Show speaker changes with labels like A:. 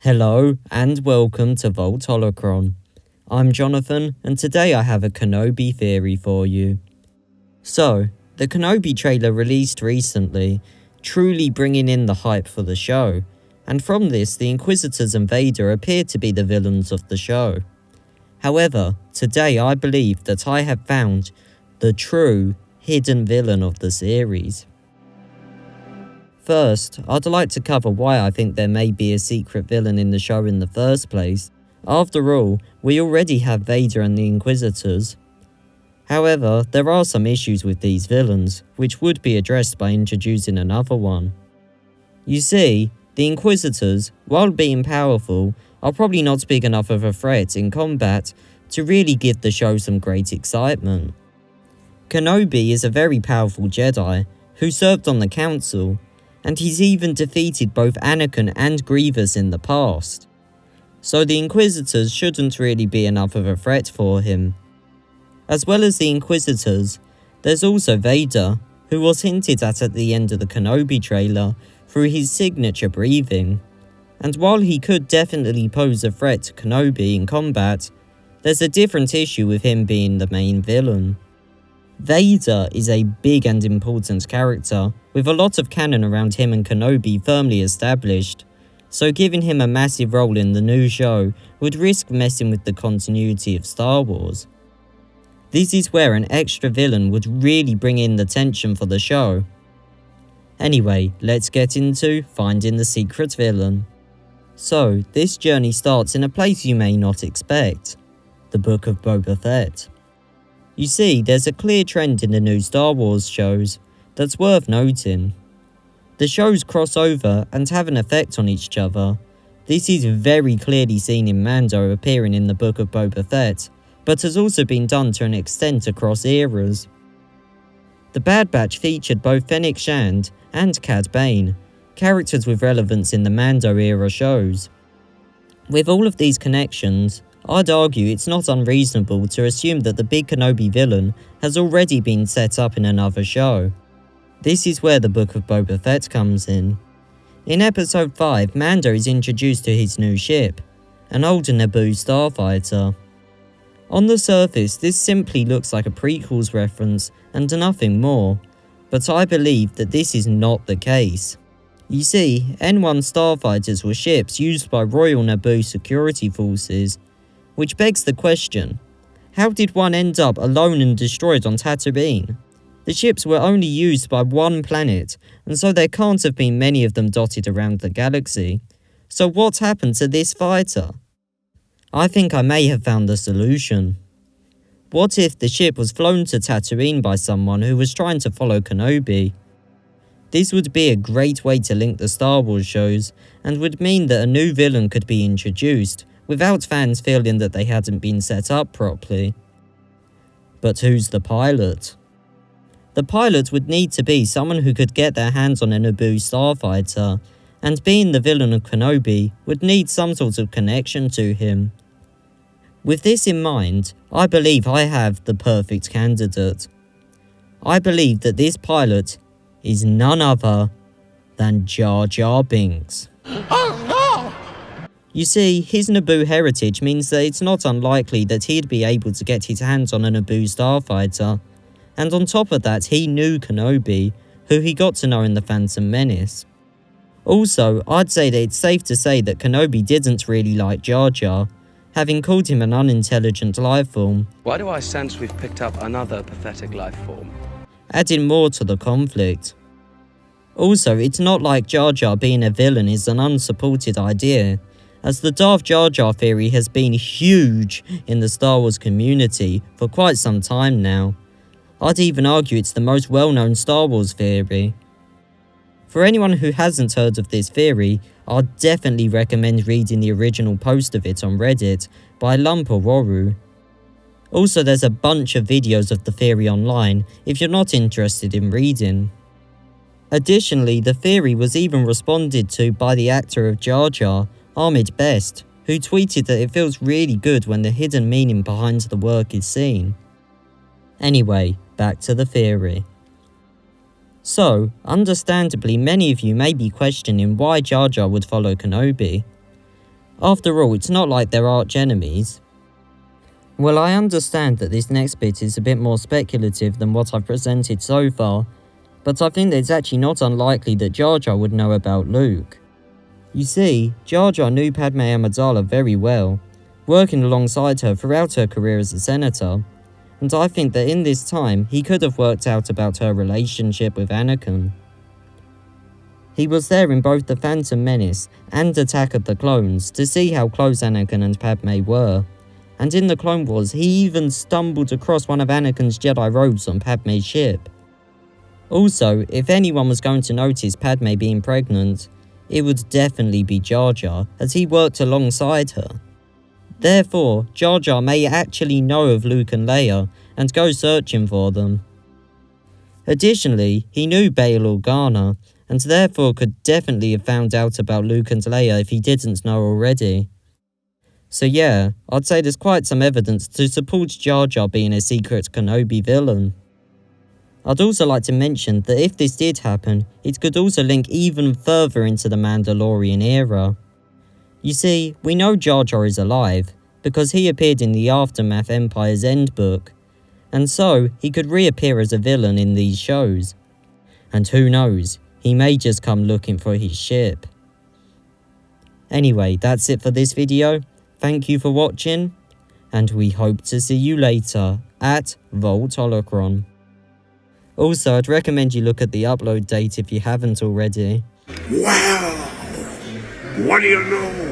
A: Hello and welcome to Vault Holocron. I'm Jonathan and today I have a Kenobi theory for you. So, the Kenobi trailer released recently, truly bringing in the hype for the show, and from this the Inquisitors and Vader appear to be the villains of the show. However, today I believe that I have found the true hidden villain of the series. First, I'd like to cover why I think there may be a secret villain in the show in the first place. After all, we already have Vader and the Inquisitors. However, there are some issues with these villains, which would be addressed by introducing another one. You see, the Inquisitors, while being powerful, are probably not big enough of a threat in combat to really give the show some great excitement. Kenobi is a very powerful Jedi who served on the Council, and he's even defeated both Anakin and Grievous in the past. So the Inquisitors shouldn't really be enough of a threat for him. As well as the Inquisitors, there's also Vader, who was hinted at the end of the Kenobi trailer through his signature breathing. And while he could definitely pose a threat to Kenobi in combat, there's a different issue with him being the main villain. Vader is a big and important character, with a lot of canon around him and Kenobi firmly established, so giving him a massive role in the new show would risk messing with the continuity of Star Wars. This is where an extra villain would really bring in the tension for the show. Anyway, let's get into finding the secret villain. So, this journey starts in a place you may not expect, the Book of Boba Fett. You see, there's a clear trend in the new Star Wars shows that's worth noting. The shows cross over and have an effect on each other. This is very clearly seen in Mando appearing in the Book of Boba Fett, but has also been done to an extent across eras. The Bad Batch featured both Fennec Shand and Cad Bane, characters with relevance in the Mando era shows. With all of these connections, I'd argue it's not unreasonable to assume that the big Kenobi villain has already been set up in another show. This is where the Book of Boba Fett comes in. In Episode 5, Mando is introduced to his new ship, an older Naboo starfighter. On the surface, this simply looks like a prequels reference and nothing more, but I believe that this is not the case. You see, N1 starfighters were ships used by Royal Naboo security forces, which begs the question, how did one end up alone and destroyed on Tatooine? The ships were only used by one planet, and so there can't have been many of them dotted around the galaxy. So what happened to this fighter? I think I may have found the solution. What if the ship was flown to Tatooine by someone who was trying to follow Kenobi? This would be a great way to link the Star Wars shows, and would mean that a new villain could be introduced, without fans feeling that they hadn't been set up properly. But who's the pilot? The pilot would need to be someone who could get their hands on a Naboo starfighter, and being the villain of Kenobi would need some sort of connection to him. With this in mind, I believe I have the perfect candidate. I believe that this pilot is none other than Jar Jar Binks. Oh no! You see, his Naboo heritage means that it's not unlikely that he'd be able to get his hands on a Naboo starfighter, and on top of that he knew Kenobi, who he got to know in The Phantom Menace. Also, I'd say that it's safe to say that Kenobi didn't really like Jar Jar, having called him an unintelligent lifeform.
B: Why do I sense we've picked up another pathetic lifeform?
A: Adding more to the conflict. Also, it's not like Jar Jar being a villain is an unsupported idea, as the Darth Jar Jar theory has been huge in the Star Wars community for quite some time now. I'd even argue it's the most well-known Star Wars theory. For anyone who hasn't heard of this theory, I'd definitely recommend reading the original post of it on Reddit by Lumpa. Also, there's a bunch of videos of the theory online if you're not interested in reading. Additionally, the theory was even responded to by the actor of Jar Jar, Ahmed Best, who tweeted that it feels really good when the hidden meaning behind the work is seen. Anyway, back to the theory. So, understandably, many of you may be questioning why Jar Jar would follow Kenobi. After all, it's not like they're arch enemies. Well, I understand that this next bit is a bit more speculative than what I've presented so far, but I think that it's actually not unlikely that Jar Jar would know about Luke. You see, Jar Jar knew Padme Amidala very well, working alongside her throughout her career as a senator, and I think that in this time he could have worked out about her relationship with Anakin. He was there in both The Phantom Menace and Attack of the Clones to see how close Anakin and Padme were, and in the Clone Wars he even stumbled across one of Anakin's Jedi robes on Padme's ship. Also, if anyone was going to notice Padme being pregnant, it would definitely be Jar Jar, as he worked alongside her. Therefore, Jar Jar may actually know of Luke and Leia and go searching for them. Additionally, he knew Bail Organa, and therefore could definitely have found out about Luke and Leia if he didn't know already. So yeah, I'd say there's quite some evidence to support Jar Jar being a secret Kenobi villain. I'd also like to mention that if this did happen, it could also link even further into the Mandalorian era. You see, we know Jar Jar is alive, because he appeared in the Aftermath Empire's End book, and so he could reappear as a villain in these shows. And who knows, he may just come looking for his ship. Anyway, that's it for this video. Thank you for watching, and we hope to see you later at Vault Holocron. Also, I'd recommend you look at the upload date if you haven't already.
C: Wow! What do you know?